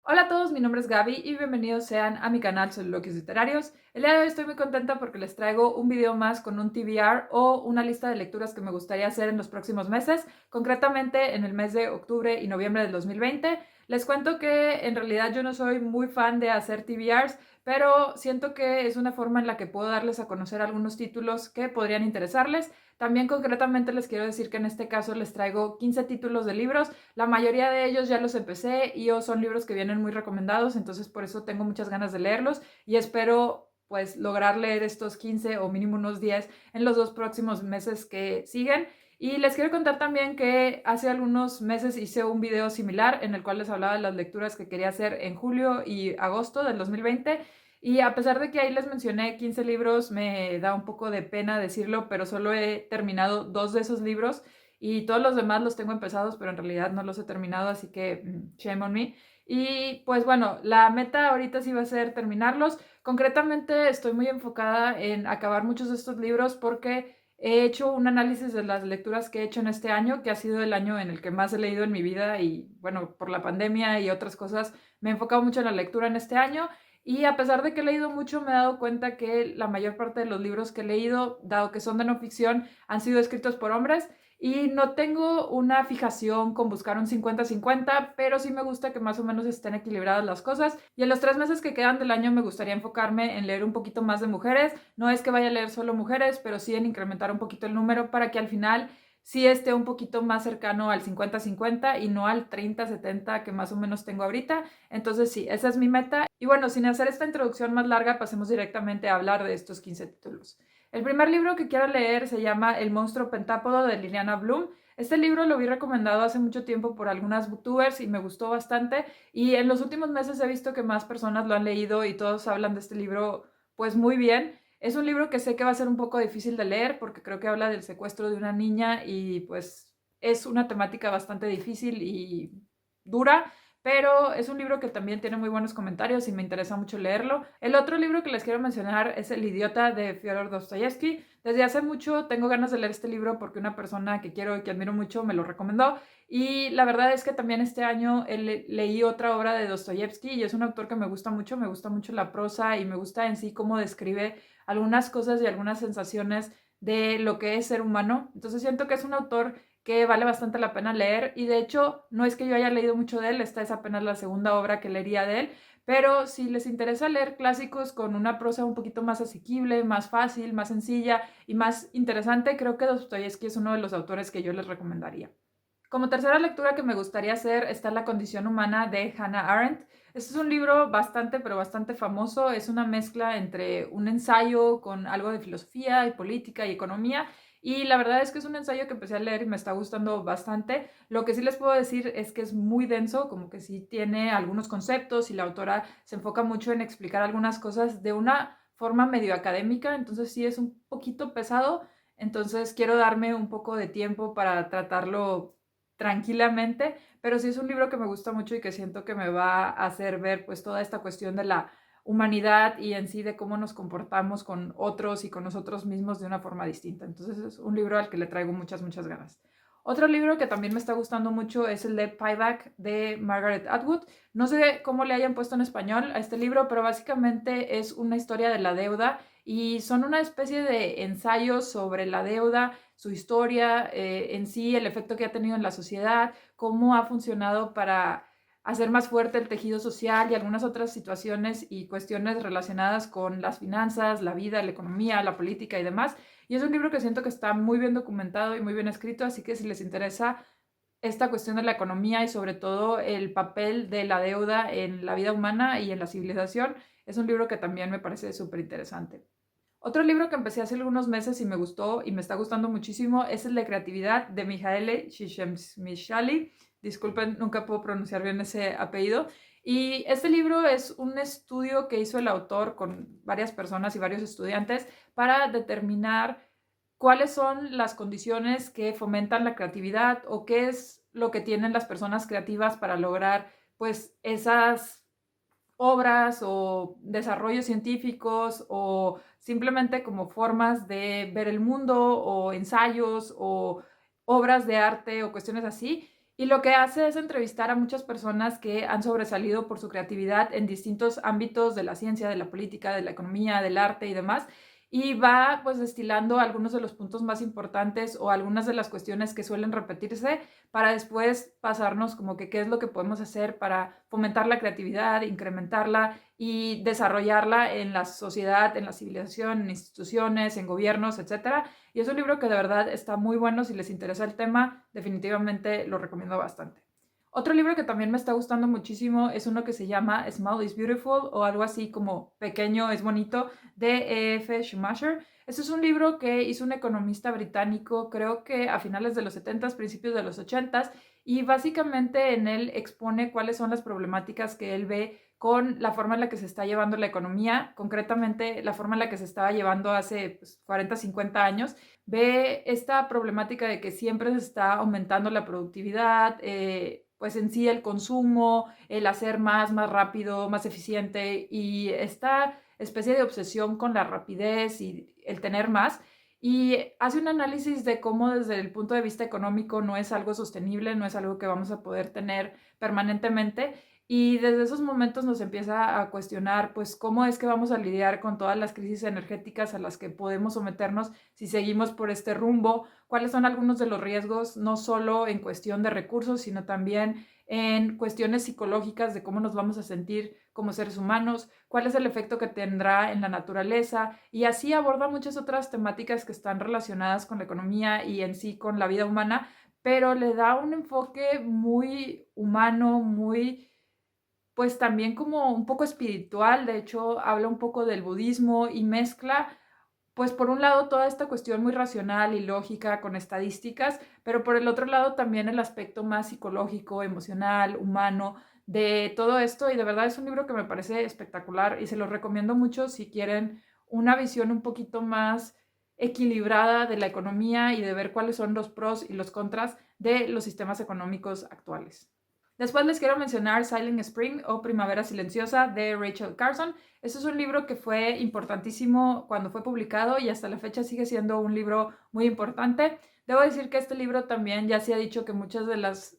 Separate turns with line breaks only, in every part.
Hola a todos, mi nombre es Gaby y bienvenidos sean a mi canal Soliloquios Literarios. El día de hoy estoy muy contenta porque les traigo un video más con un TBR o una lista de lecturas que me gustaría hacer en los próximos meses, concretamente en el mes de octubre y noviembre del 2020. Les cuento que en realidad yo no soy muy fan de hacer TBRs, pero siento que es una forma en la que puedo darles a conocer algunos títulos que podrían interesarles. También concretamente les quiero decir que en este caso les traigo 15 títulos de libros. La mayoría de ellos ya los empecé y son libros que vienen muy recomendados, entonces por eso tengo muchas ganas de leerlos y espero pues lograr leer estos 15 o mínimo unos 10 en los 2 próximos meses que siguen. Y les quiero contar también que hace algunos meses hice un video similar en el cual les hablaba de las lecturas que quería hacer en julio y agosto del 2020. Y a pesar de que ahí les mencioné 15 libros, me da un poco de pena decirlo, pero solo he terminado 2 de esos libros y todos los demás los tengo empezados, pero en realidad no los he terminado, así que shame on me. Y pues bueno, la meta ahorita sí va a ser terminarlos. Concretamente estoy muy enfocada en acabar muchos de estos libros porque he hecho un análisis de las lecturas que he hecho en este año, que ha sido el año en el que más he leído en mi vida y bueno, por la pandemia y otras cosas, me he enfocado mucho en la lectura en este año. Y a pesar de que he leído mucho, me he dado cuenta que la mayor parte de los libros que he leído, dado que son de no ficción, han sido escritos por hombres. Y no tengo una fijación con buscar un 50-50, pero sí me gusta que más o menos estén equilibradas las cosas. Y en los 3 meses que quedan del año me gustaría enfocarme en leer un poquito más de mujeres. No es que vaya a leer solo mujeres, pero sí en incrementar un poquito el número para que al final sí esté un poquito más cercano al 50-50 y no al 30-70 que más o menos tengo ahorita. Entonces sí, esa es mi meta. Y bueno, sin hacer esta introducción más larga, pasemos directamente a hablar de estos 15 títulos. El primer libro que quiero leer se llama El monstruo pentápodo de Liliana Bloom. Este libro lo vi recomendado hace mucho tiempo por algunas booktubers y me gustó bastante, y en los últimos meses he visto que más personas lo han leído y todos hablan de este libro pues muy bien. Es un libro que sé que va a ser un poco difícil de leer porque creo que habla del secuestro de una niña y pues es una temática bastante difícil y dura, pero es un libro que también tiene muy buenos comentarios y me interesa mucho leerlo. El otro libro que les quiero mencionar es El idiota de Fyodor Dostoyevsky. Desde hace mucho tengo ganas de leer este libro porque una persona que quiero y que admiro mucho me lo recomendó, y la verdad es que también este año leí otra obra de Dostoyevsky y es un autor que me gusta mucho la prosa y me gusta en sí cómo describe algunas cosas y algunas sensaciones de lo que es ser humano. Entonces siento que es un autor que vale bastante la pena leer, y de hecho no es que yo haya leído mucho de él, esta es apenas la segunda obra que leería de él, pero si les interesa leer clásicos con una prosa un poquito más asequible, más fácil, más sencilla y más interesante, creo que Dostoyevsky es uno de los autores que yo les recomendaría. Como tercera lectura que me gustaría hacer está La condición humana de Hannah Arendt. Este es un libro bastante, pero bastante famoso. Es una mezcla entre un ensayo con algo de filosofía y política y economía. Y la verdad es que es un ensayo que empecé a leer y me está gustando bastante. Lo que sí les puedo decir es que es muy denso, como que sí tiene algunos conceptos y la autora se enfoca mucho en explicar algunas cosas de una forma medio académica. Entonces sí es un poquito pesado. Entonces quiero darme un poco de tiempo para tratarlo tranquilamente, pero sí es un libro que me gusta mucho y que siento que me va a hacer ver pues toda esta cuestión de la humanidad y en sí de cómo nos comportamos con otros y con nosotros mismos de una forma distinta. Entonces es un libro al que le traigo muchas, muchas ganas. Otro libro que también me está gustando mucho es el de Payback de Margaret Atwood. No sé cómo le hayan puesto en español a este libro, pero básicamente es una historia de la deuda y son una especie de ensayos sobre la deuda, su historia en sí, el efecto que ha tenido en la sociedad, cómo ha funcionado para hacer más fuerte el tejido social y algunas otras situaciones y cuestiones relacionadas con las finanzas, la vida, la economía, la política y demás. Y es un libro que siento que está muy bien documentado y muy bien escrito, así que si les interesa esta cuestión de la economía y sobre todo el papel de la deuda en la vida humana y en la civilización, es un libro que también me parece súper interesante. Otro libro que empecé hace algunos meses y me gustó y me está gustando muchísimo es el de creatividad de Mihaly Csikszentmihalyi. Disculpen, nunca puedo pronunciar bien ese apellido. Y este libro es un estudio que hizo el autor con varias personas y varios estudiantes para determinar cuáles son las condiciones que fomentan la creatividad o qué es lo que tienen las personas creativas para lograr pues esas obras o desarrollos científicos o simplemente como formas de ver el mundo o ensayos o obras de arte o cuestiones así. Y lo que hace es entrevistar a muchas personas que han sobresalido por su creatividad en distintos ámbitos de la ciencia, de la política, de la economía, del arte y demás. Y va pues destilando algunos de los puntos más importantes o algunas de las cuestiones que suelen repetirse para después pasarnos como que qué es lo que podemos hacer para fomentar la creatividad, incrementarla y desarrollarla en la sociedad, en la civilización, en instituciones, en gobiernos, etcétera. Y es un libro que de verdad está muy bueno. Si les interesa el tema, definitivamente lo recomiendo bastante. Otro libro que también me está gustando muchísimo es uno que se llama Small is Beautiful o algo así como Pequeño es bonito de E.F. Schumacher. Este es un libro que hizo un economista británico, creo que a finales de los 70s, principios de los 80s, y básicamente en él expone cuáles son las problemáticas que él ve con la forma en la que se está llevando la economía, concretamente la forma en la que se estaba llevando hace 40, 50 años. Ve esta problemática de que siempre se está aumentando la productividad, pues en sí el consumo, el hacer más rápido, más eficiente y esta especie de obsesión con la rapidez y el tener más. Y hace un análisis de cómo desde el punto de vista económico no es algo sostenible, no es algo que vamos a poder tener permanentemente. Y desde esos momentos nos empieza a cuestionar, pues, cómo es que vamos a lidiar con todas las crisis energéticas a las que podemos someternos si seguimos por este rumbo, cuáles son algunos de los riesgos, no solo en cuestión de recursos, sino también en cuestiones psicológicas de cómo nos vamos a sentir como seres humanos, cuál es el efecto que tendrá en la naturaleza, y así aborda muchas otras temáticas que están relacionadas con la economía y en sí con la vida humana, pero le da un enfoque muy humano, muy pues también como un poco espiritual. De hecho habla un poco del budismo y mezcla pues por un lado toda esta cuestión muy racional y lógica con estadísticas, pero por el otro lado también el aspecto más psicológico, emocional, humano de todo esto, y de verdad es un libro que me parece espectacular y se lo recomiendo mucho si quieren una visión un poquito más equilibrada de la economía y de ver cuáles son los pros y los contras de los sistemas económicos actuales. Después les quiero mencionar Silent Spring o Primavera Silenciosa de Rachel Carson. Este es un libro que fue importantísimo cuando fue publicado y hasta la fecha sigue siendo un libro muy importante. Debo decir que este libro también ya se ha dicho que muchas de las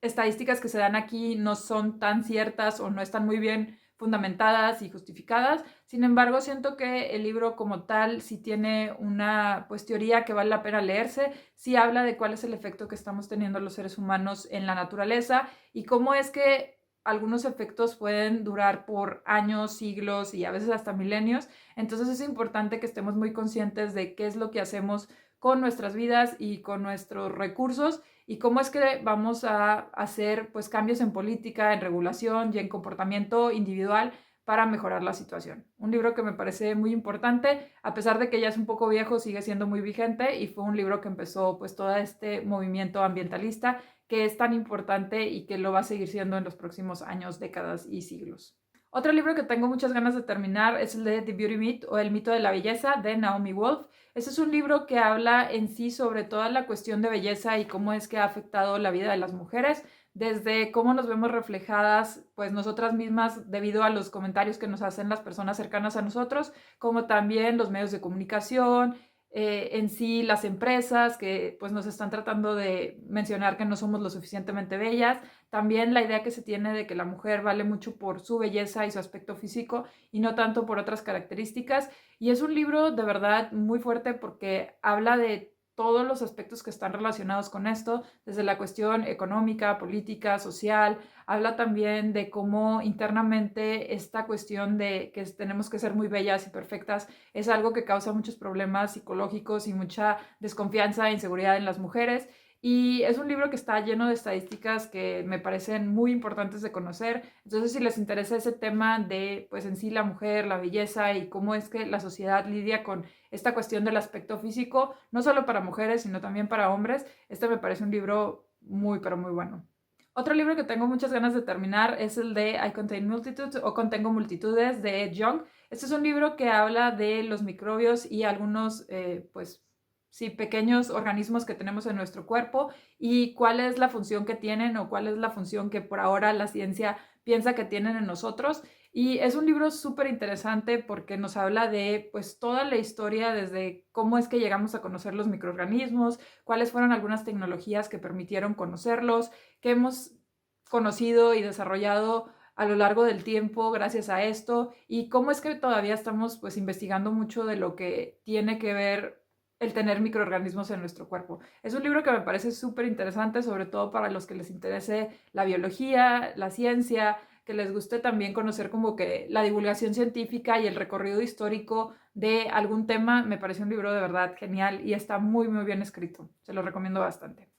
estadísticas que se dan aquí no son tan ciertas o no están muy bien fundamentadas y justificadas. Sin embargo, siento que el libro como tal sí tiene una pues teoría que vale la pena leerse, sí habla de cuál es el efecto que estamos teniendo los seres humanos en la naturaleza y cómo es que algunos efectos pueden durar por años, siglos y a veces hasta milenios. Entonces es importante que estemos muy conscientes de qué es lo que hacemos con nuestras vidas y con nuestros recursos y cómo es que vamos a hacer pues cambios en política, en regulación y en comportamiento individual para mejorar la situación. Un libro que me parece muy importante, a pesar de que ya es un poco viejo, sigue siendo muy vigente y fue un libro que empezó pues todo este movimiento ambientalista que es tan importante y que lo va a seguir siendo en los próximos años, décadas y siglos. Otro libro que tengo muchas ganas de terminar es el de The Beauty Myth o El mito de la belleza de Naomi Wolf. Este es un libro que habla en sí sobre toda la cuestión de belleza y cómo es que ha afectado la vida de las mujeres, desde cómo nos vemos reflejadas pues nosotras mismas debido a los comentarios que nos hacen las personas cercanas a nosotros, como también los medios de comunicación, en sí las empresas que pues nos están tratando de mencionar que no somos lo suficientemente bellas, también la idea que se tiene de que la mujer vale mucho por su belleza y su aspecto físico y no tanto por otras características. Y es un libro de verdad muy fuerte porque habla de todos los aspectos que están relacionados con esto, desde la cuestión económica, política, social. Habla también de cómo internamente esta cuestión de que tenemos que ser muy bellas y perfectas es algo que causa muchos problemas psicológicos y mucha desconfianza e inseguridad en las mujeres. Y es un libro que está lleno de estadísticas que me parecen muy importantes de conocer. Entonces, si les interesa ese tema de, pues en sí, la mujer, la belleza y cómo es que la sociedad lidia con esta cuestión del aspecto físico, no solo para mujeres, sino también para hombres, este me parece un libro muy, pero muy bueno. Otro libro que tengo muchas ganas de terminar es el de I Contain Multitudes o Contengo Multitudes de Ed Young. Este es un libro que habla de los microbios y algunos, pues, sí, pequeños organismos que tenemos en nuestro cuerpo y cuál es la función que tienen o cuál es la función que por ahora la ciencia piensa que tienen en nosotros. Y es un libro súper interesante porque nos habla de pues toda la historia desde cómo es que llegamos a conocer los microorganismos, cuáles fueron algunas tecnologías que permitieron conocerlos, qué hemos conocido y desarrollado a lo largo del tiempo gracias a esto y cómo es que todavía estamos pues investigando mucho de lo que tiene que ver el tener microorganismos en nuestro cuerpo. Es un libro que me parece súper interesante, sobre todo para los que les interese la biología, la ciencia, que les guste también conocer como que la divulgación científica y el recorrido histórico de algún tema. Me parece un libro de verdad genial y está muy muy bien escrito. Se lo recomiendo bastante.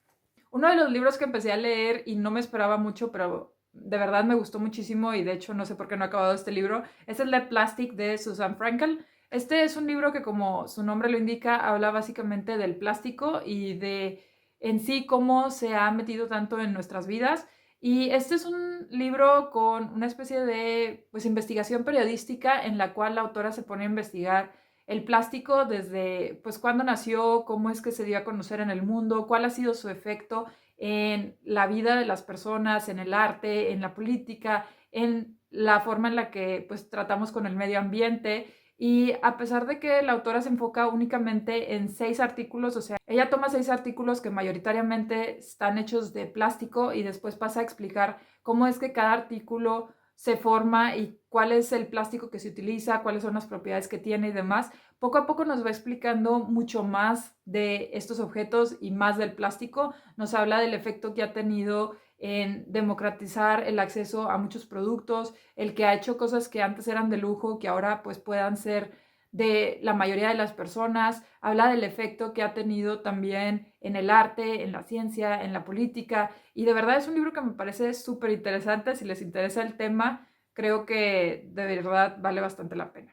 Uno de los libros que empecé a leer y no me esperaba mucho, pero de verdad me gustó muchísimo y de hecho no sé por qué no he acabado este libro, es el de Plastic de Susan Frankel. Este es un libro que, como su nombre lo indica, habla básicamente del plástico y de en sí cómo se ha metido tanto en nuestras vidas. Y este es un libro con una especie de pues, investigación periodística en la cual la autora se pone a investigar el plástico desde pues cuándo nació, cómo es que se dio a conocer en el mundo, cuál ha sido su efecto en la vida de las personas, en el arte, en la política, en la forma en la que pues tratamos con el medio ambiente. Y a pesar de que la autora se enfoca únicamente en 6 artículos, o sea, ella toma 6 artículos que mayoritariamente están hechos de plástico y después pasa a explicar cómo es que cada artículo se forma y cuál es el plástico que se utiliza, cuáles son las propiedades que tiene y demás. Poco a poco nos va explicando mucho más de estos objetos y más del plástico. Nos habla del efecto que ha tenido en democratizar el acceso a muchos productos, el que ha hecho cosas que antes eran de lujo, que ahora pues puedan ser de la mayoría de las personas. Habla del efecto que ha tenido también en el arte, en la ciencia, en la política. Y de verdad es un libro que me parece súper interesante. Si les interesa el tema, creo que de verdad vale bastante la pena.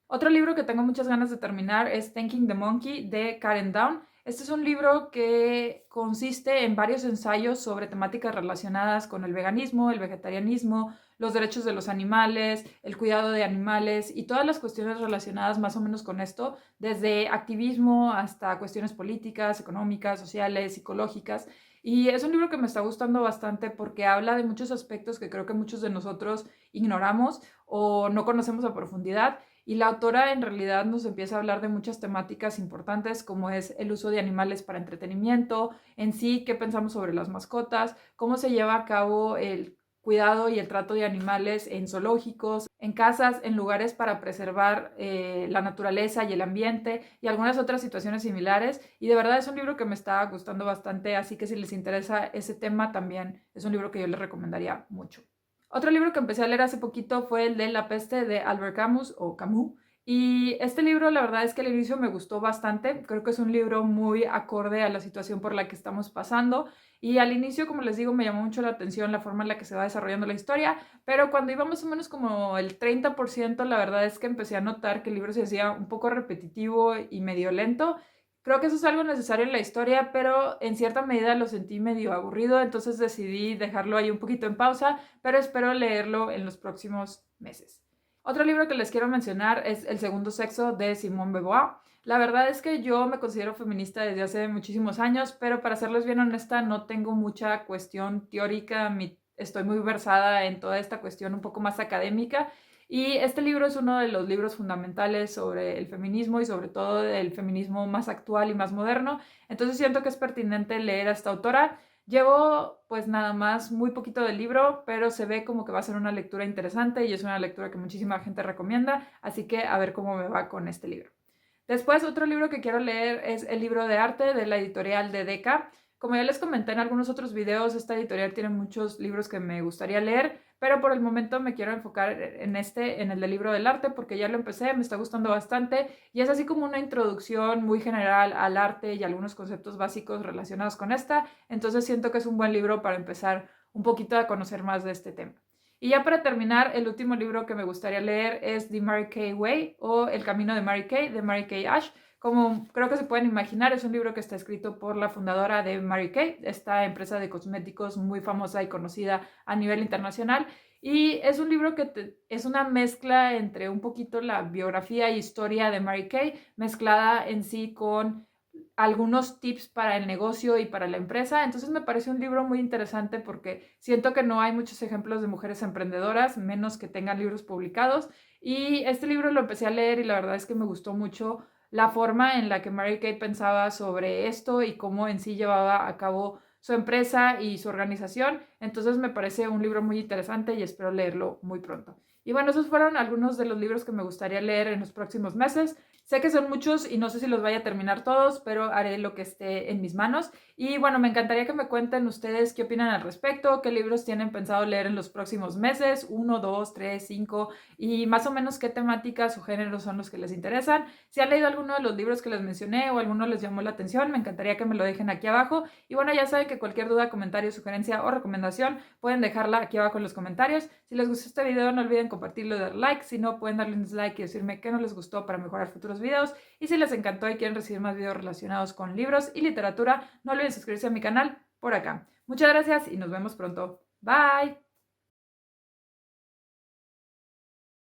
Otro libro que tengo muchas ganas de terminar es Thanking the Monkey de Karen Down. Este es un libro que consiste en varios ensayos sobre temáticas relacionadas con el veganismo, el vegetarianismo, los derechos de los animales, el cuidado de animales y todas las cuestiones relacionadas más o menos con esto, desde activismo hasta cuestiones políticas, económicas, sociales, psicológicas. Y es un libro que me está gustando bastante porque habla de muchos aspectos que creo que muchos de nosotros ignoramos o no conocemos a profundidad. Y la autora en realidad nos empieza a hablar de muchas temáticas importantes como es el uso de animales para entretenimiento, en sí, qué pensamos sobre las mascotas, cómo se lleva a cabo el cuidado y el trato de animales en zoológicos, en casas, en lugares para preservar la naturaleza y el ambiente y algunas otras situaciones similares. Y de verdad es un libro que me está gustando bastante, así que si les interesa ese tema también es un libro que yo les recomendaría mucho. Otro libro que empecé a leer hace poquito fue el de La peste de Albert Camus o Camus. Y este libro la verdad es que al inicio me gustó bastante. Creo que es un libro muy acorde a la situación por la que estamos pasando. Y al inicio, como les digo, me llamó mucho la atención la forma en la que se va desarrollando la historia. Pero cuando iba más o menos como el 30%, la verdad es que empecé a notar que el libro se hacía un poco repetitivo y medio lento. Creo que eso es algo necesario en la historia, pero en cierta medida lo sentí medio aburrido, entonces decidí dejarlo ahí un poquito en pausa, pero espero leerlo en los próximos meses. Otro libro que les quiero mencionar es El segundo sexo de Simone de Beauvoir. La verdad es que yo me considero feminista desde hace muchísimos años, pero para serles bien honesta no tengo mucha cuestión teórica, estoy muy versada en toda esta cuestión un poco más académica. Y este libro es uno de los libros fundamentales sobre el feminismo y sobre todo el feminismo más actual y más moderno. Entonces siento que es pertinente leer a esta autora. Llevo pues nada más muy poquito del libro, pero se ve como que va a ser una lectura interesante y es una lectura que muchísima gente recomienda, así que a ver cómo me va con este libro. Después, otro libro que quiero leer es el libro de arte de la editorial de Decca. Como ya les comenté en algunos otros videos, esta editorial tiene muchos libros que me gustaría leer, pero por el momento me quiero enfocar en el del libro del arte, porque ya lo empecé, me está gustando bastante y es así como una introducción muy general al arte y algunos conceptos básicos relacionados con esta, entonces siento que es un buen libro para empezar un poquito a conocer más de este tema. Y ya para terminar, el último libro que me gustaría leer es The Mary Kay Way o El camino de Mary Kay, de Mary Kay Ash. Como creo que se pueden imaginar, es un libro que está escrito por la fundadora de Mary Kay, esta empresa de cosméticos muy famosa y conocida a nivel internacional. Y es un libro que es una mezcla entre un poquito la biografía e historia de Mary Kay, mezclada en sí con algunos tips para el negocio y para la empresa. Entonces me pareció un libro muy interesante porque siento que no hay muchos ejemplos de mujeres emprendedoras, menos que tengan libros publicados. Y este libro lo empecé a leer y la verdad es que me gustó mucho la forma en la que Mary Kay pensaba sobre esto y cómo en sí llevaba a cabo su empresa y su organización. Entonces me parece un libro muy interesante y espero leerlo muy pronto. Y bueno, esos fueron algunos de los libros que me gustaría leer en los próximos meses. Sé que son muchos y no sé si los vaya a terminar todos, pero haré lo que esté en mis manos. Y bueno, me encantaría que me cuenten ustedes qué opinan al respecto, qué libros tienen pensado leer en los próximos meses, 1, 2, 3, 5, y más o menos qué temáticas o géneros son los que les interesan. Si han leído alguno de los libros que les mencioné o alguno les llamó la atención, me encantaría que me lo dejen aquí abajo. Y bueno, ya saben que cualquier duda, comentario, sugerencia o recomendación pueden dejarla aquí abajo en los comentarios. Si les gustó este video, no olviden compartirlo y dar like. Si no, pueden darle un dislike y decirme qué no les gustó para mejorar futuros videos. Y si les encantó y quieren recibir más videos relacionados con libros y literatura, no olviden suscribirse a mi canal por acá. Muchas gracias y nos vemos pronto. Bye.